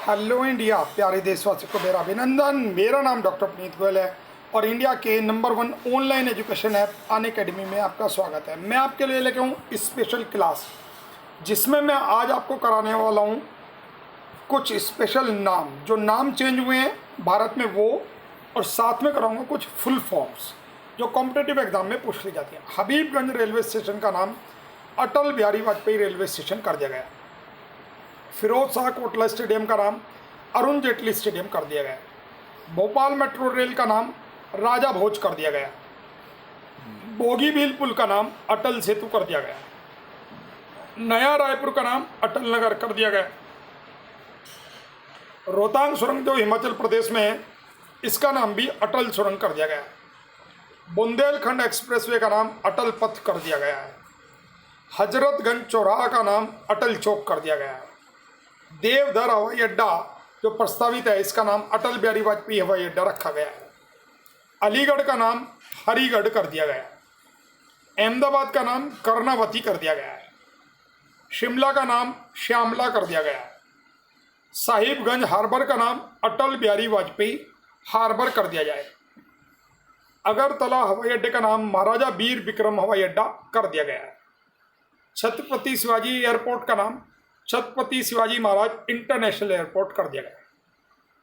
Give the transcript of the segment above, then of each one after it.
Hello India, प्यारे देशवासियों को मेरा अभिनंदन। मेरा नाम डॉक्टर पुनीत गोयल है और इंडिया के नंबर 1 ऑनलाइन एजुकेशन ऐप अन अकेडमी में आपका स्वागत है। मैं आपके लिए लेके हूँ स्पेशल क्लास, जिसमें मैं आज आपको कराने वाला हूँ कुछ स्पेशल नाम, जो नाम चेंज हुए हैं भारत में वो, और साथ में कराऊंगा कुछ फुल फॉर्म्स जो कॉम्पिटेटिव एग्जाम में पूछ ली जाती हैं। हबीबगंज रेलवे स्टेशन का नाम अटल बिहारी वाजपेयी रेलवे स्टेशन कर दिया गया। फिरोज शाह कोटला स्टेडियम का नाम अरुण जेटली स्टेडियम कर दिया गया। भोपाल मेट्रो रेल का नाम राजा भोज कर दिया गया। बोगीबील पुल का नाम अटल सेतु कर दिया गया। नया रायपुर का नाम अटल नगर कर दिया गया। रोहतांग सुरंग जो हिमाचल प्रदेश में है, इसका नाम भी अटल सुरंग कर दिया गया। बुंदेलखंड एक्सप्रेसवे का नाम अटल पथ कर दिया गया है। हजरतगंज चौराहा का नाम अटल चौक कर दिया गया है। देवधर हवाई अड्डा जो प्रस्तावित है, इसका नाम अटल बिहारी वाजपेयी हवाई अड्डा रखा गया है। अलीगढ़ का नाम हरिगढ़ कर दिया गया है। अहमदाबाद का नाम कर्णावती कर दिया गया है। शिमला का नाम श्यामला कर दिया गया है। साहिबगंज हार्बर का नाम अटल बिहारी वाजपेयी हार्बर कर दिया जाए। अगरतला हवाई अड्डे का नाम महाराजा वीर विक्रम हवाई अड्डा कर दिया गया है। छत्रपति शिवाजी एयरपोर्ट का नाम छत्रपति शिवाजी महाराज इंटरनेशनल एयरपोर्ट कर दिया गया।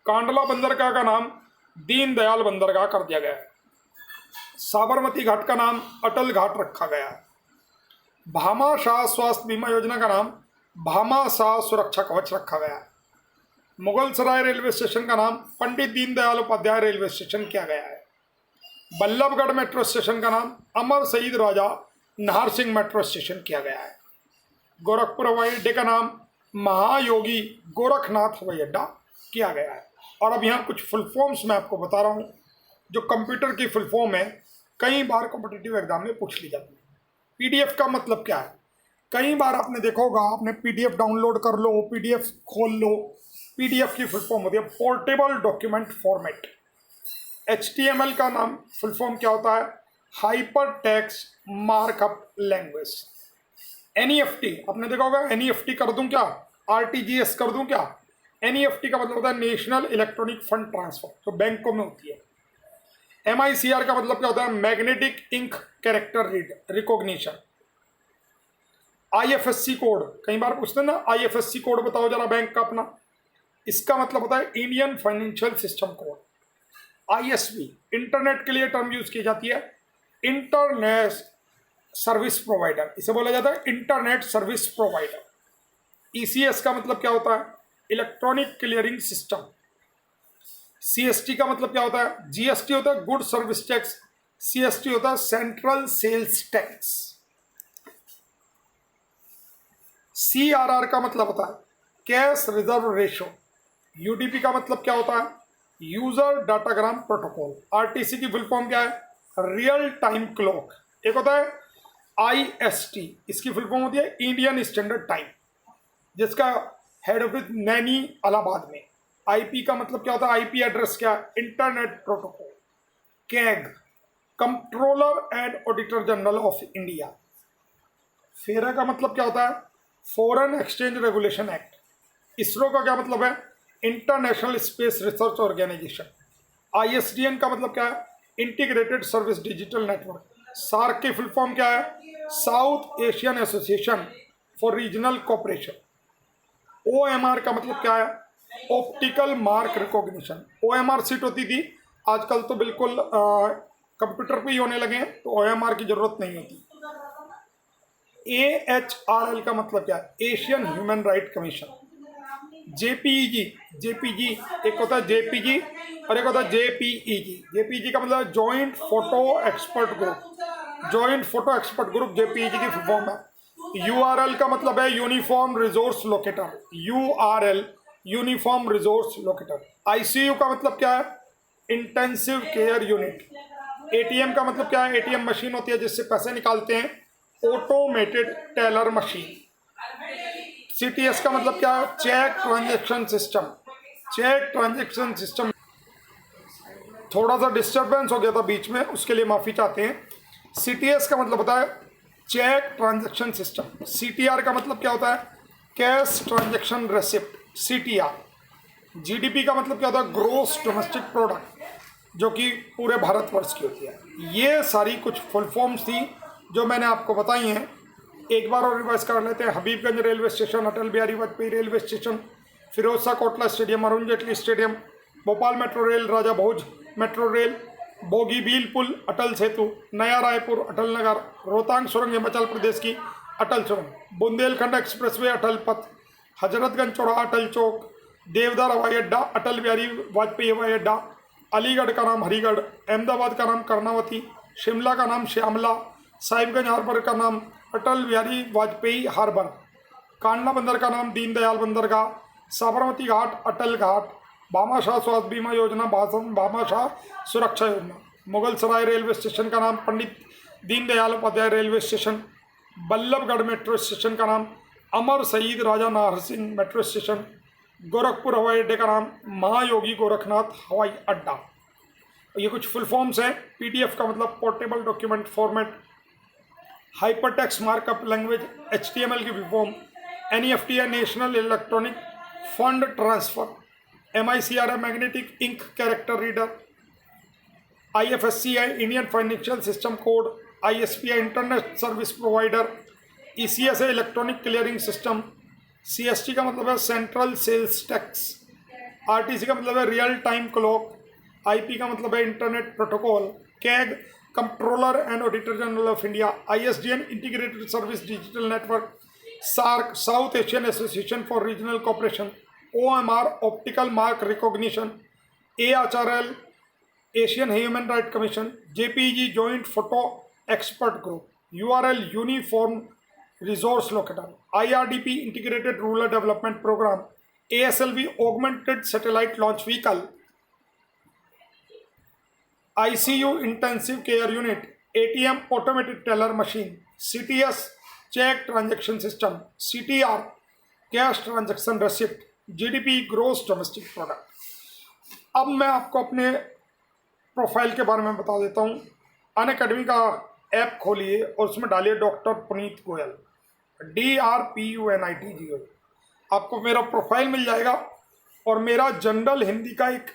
कांडला बंदरगाह का नाम दीनदयाल बंदरगाह कर दिया गया है। साबरमती घाट का नाम अटल घाट रखा गया है। भामा शाह स्वास्थ्य बीमा योजना का नाम भामा शाह सुरक्षा कवच रखा गया है। मुगलसराय रेलवे स्टेशन का नाम पंडित दीनदयाल उपाध्याय रेलवे स्टेशन किया गया है। बल्लभगढ़ मेट्रो स्टेशन का नाम अमर शहीद राजा नाहर सिंह मेट्रो स्टेशन किया गया है। गोरखपुर हवाई अड्डे का नाम महायोगी गोरखनाथ हवाई अड्डा किया गया है। और अब यहाँ कुछ फुल फॉर्म्स मैं आपको बता रहा हूँ, जो कंप्यूटर की फुल फॉर्म है, कई बार कॉम्पिटिटिव एग्जाम में पूछ ली जाती है। पीडीएफ का मतलब क्या है? कई बार आपने देखा होगा, आपने पीडीएफ डाउनलोड कर लो, पीडीएफ खोल लो। पीडीएफ की फुल फॉर्म होती है पोर्टेबल डॉक्यूमेंट फॉर्मेट। एचटीएमएल का नाम फुल फॉर्म क्या होता है? Hyper text markup language. NEFT आपने देखा होगा, एनईएफटी कर दूं क्या, आरटीजीएस कर दूं क्या? एनईएफटी का मतलब होता है नेशनल इलेक्ट्रॉनिक फंड ट्रांसफर, जो बैंकों में होती है। एमआईसीआर का मतलब क्या होता है? Magnetic ink character read recognition. IFSC code कई बार पूछते हैं ना, आईएफएससी कोड बताओ जरा बैंक का अपना। इसका मतलब होता है Indian financial system code. ISV internet के लिए टर्म यूज की जाती है, इंटरनेट सर्विस प्रोवाइडर, इसे बोला जाता है इंटरनेट सर्विस प्रोवाइडर। ईसीएस का मतलब क्या होता है? Electronic clearing system. सीएसटी का मतलब क्या होता है? जीएसटी होता है गुड सर्विस टैक्स, सीएसटी होता है सेंट्रल सेल्स टैक्स। सीआरआर का मतलब होता है कैश रिजर्व रेशो। यूडीपी का मतलब क्या होता है? User datagram protocol. आरटीसी की फुल फॉर्म क्या है? Real time clock. एक होता है आईएसटी, इसकी फुल फॉर्म होती है इंडियन स्टैंडर्ड टाइम, जिसका हेड ऑफिस नैनी इलाहाबाद में। आईपी का मतलब क्या होता है? आईपी एड्रेस क्या? Internet protocol. CAG controller and auditor general of India. फेरा का मतलब क्या होता है? Foreign exchange regulation act. ISRO का क्या मतलब है? International space research organisation. ISDN का मतलब क्या है? Integrated service digital network. SAARC की फुल फॉर्म क्या है? South Asian association for regional cooperation. OMR का मतलब क्या है? Optical mark recognition. OMR sheet होती थी, आजकल तो बिल्कुल कंप्यूटर पे ही होने लगे हैं, तो ओएमआर की जरूरत नहीं होती। एएचआरएल का मतलब क्या है? Asian human right commission. JPEG, JPG एक होता है जेपीजी और एक होता है जेपीईजी। जेपीजी का मतलब joint photo expert group. Joint photo expert group JPEG की फुल फॉर्म है। यूआरएल का मतलब है uniform resource locator. URL uniform resource locator. ICU का मतलब क्या है? Intensive care unit. एटीएम का मतलब क्या है? एटीएम मशीन होती है जिससे पैसे निकालते हैं, ऑटोमेटेड टेलर मशीन। सीटीएस का मतलब क्या है? Cheque transaction system. Cheque transaction system. थोड़ा सा डिस्टर्बेंस हो गया था बीच में, उसके लिए माफ़ी चाहते हैं। सीटीएस का मतलब होता है चेक ट्रांजैक्शन सिस्टम। सीटीआर का मतलब क्या होता है? Cash transaction receipt, CTR. GDP का मतलब क्या होता है? ग्रोस डोमेस्टिक प्रोडक्ट, जो कि पूरे भारतवर्ष की होती है। ये सारी कुछ फुल फॉर्म्स थी जो मैंने आपको बताई हैं। एक बार और रिवाइज कर लेते हैं। Habibganj railway station, Atal Bihari Vajpayee railway station, Firoz Shah Kotla stadium, Arun Jaitley stadium, Bhopal metro rail, Raja Bhoj metro rail, Bogibeel पुल, अटल सेतु, नया रायपुर, अटल नगर, रोहतांग सुरंग हिमाचल प्रदेश की, अटल सुरंग, बुंदेलखंड एक्सप्रेसवे, अटल पथ, हजरतगंज चौराहा, अटल चौक, देवदार हवाई अड्डा, अटल बिहारी वाजपेयी हवाई अड्डा, अलीगढ़ का नाम हरिगढ़, अहमदाबाद का नाम कर्णावती, शिमला का नाम श्यामला, साहिबगंज हार्बर का नाम अटल बिहारी वाजपेयी हार्बर, कांडला बंदर का नाम दीनदयाल बंदरगाह, साबरमती घाट अटल घाट, भामाशाह स्वास्थ्य बीमा योजना भामाशाह सुरक्षा योजना, मुगल सराय रेलवे स्टेशन का नाम Pandit Deendayal Upadhyay railway station, Ballabhgarh metro station का नाम अमर शहीद राजा नाहर सिंह मेट्रो स्टेशन, गोरखपुर हवाई अड्डे का नाम महायोगी गोरखनाथ हवाई अड्डा। ये कुछ फुल फॉर्म्स हैं। पीडीएफ का मतलब portable document format, hypertext markup language, HTML की फॉर्म, एनईएफटी है national electronic fund transfer, MICR है magnetic ink character reader, IFSC है Indian financial system code, ISP है इंटरनेट सर्विस प्रोवाइडर, ईसीएस है electronic clearing system, CST का मतलब है central sales tax, RTC का मतलब है रियल टाइम क्लॉक, आईपी का मतलब है internet protocol, CAG controller and auditor general of India, ISDN integrated service digital network, SAARC south Asian association for regional cooperation, OMR optical mark recognition, AHRL Asian human right commission, JPG joint photo expert group, URL uniform resource locator, IRDP integrated rural development programme, ASLV augmented satellite launch vehicle, ICU intensive care unit, ATM automated teller machine, CTS cheque transaction system, CTR cash transaction receipt, GDP gross domestic product. अब मैं आपको अपने profile के बारे में बता देता हूँ। अनअकैडमी का ऐप खोलिए और उसमें डालिए डॉक्टर पुनीत गोयल, DRPUNIT। आपको मेरा प्रोफाइल मिल जाएगा और मेरा जनरल हिंदी का एक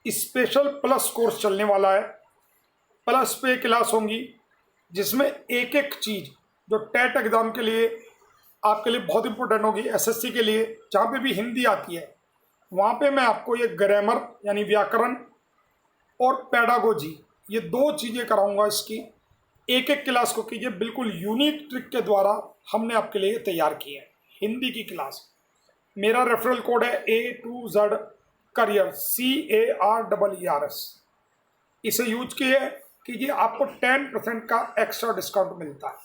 स्पेशल प्लस कोर्स चलने वाला है। प्लस पे क्लास होंगी जिसमें एक एक चीज़ जो टेट एग्ज़ाम के लिए आपके लिए बहुत इंपॉर्टेंट होगी, एसएससी के लिए जहाँ पे भी हिंदी आती है वहाँ पे मैं आपको ये ग्रामर यानी व्याकरण और पेडागोजी ये दो चीज़ें कराऊंगा। इसकी एक एक क्लास को कीजिए, बिल्कुल यूनिक ट्रिक के द्वारा हमने आपके लिए तैयार की है हिंदी की क्लास। मेरा रेफरल कोड है A2Z करियर CARERS। इसे यूज कीजिए, आपको 10% का एक्स्ट्रा डिस्काउंट मिलता है।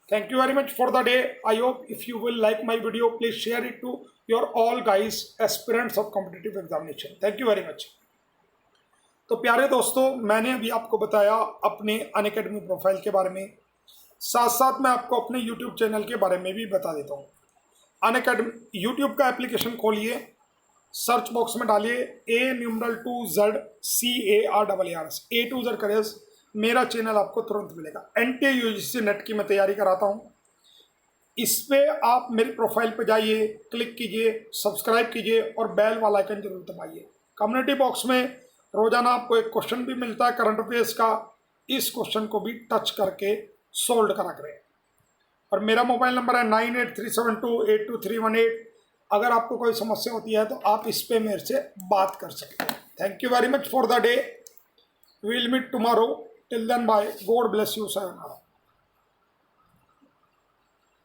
Thank you very much for the day. I hope if you will like my video, please share it to your all guys aspirants of competitive examination. Thank you very much. तो प्यारे दोस्तों, मैंने अभी आपको बताया अपने अनअकैडमी प्रोफाइल के बारे में, साथ साथ मैं आपको अपने YouTube चैनल के बारे में भी बता देता हूँ। अनअकैडमी YouTube का एप्लीकेशन खोलिए, सर्च बॉक्स में डालिए A2Z CARERS, A2Z करियर्स। मेरा चैनल आपको तुरंत मिलेगा। NTA UGC नेट की मैं तैयारी कराता हूँ। इस पे आप मेरे प्रोफाइल पे जाइए, क्लिक कीजिए, सब्सक्राइब कीजिए और बेल वाला आइकन जरूर दबाइए। कम्युनिटी बॉक्स में रोजाना आपको एक क्वेश्चन भी मिलता है करंट अफेयर्स का, इस क्वेश्चन को भी टच करके सोल्व करा करें। और मेरा मोबाइल नंबर है 9837282318। अगर आपको कोई समस्या होती है तो आप इस पे मेरे से बात कर सकते हैं। Thank you very much for the day. We will meet tomorrow. Till then, bye. God bless you, sayonara.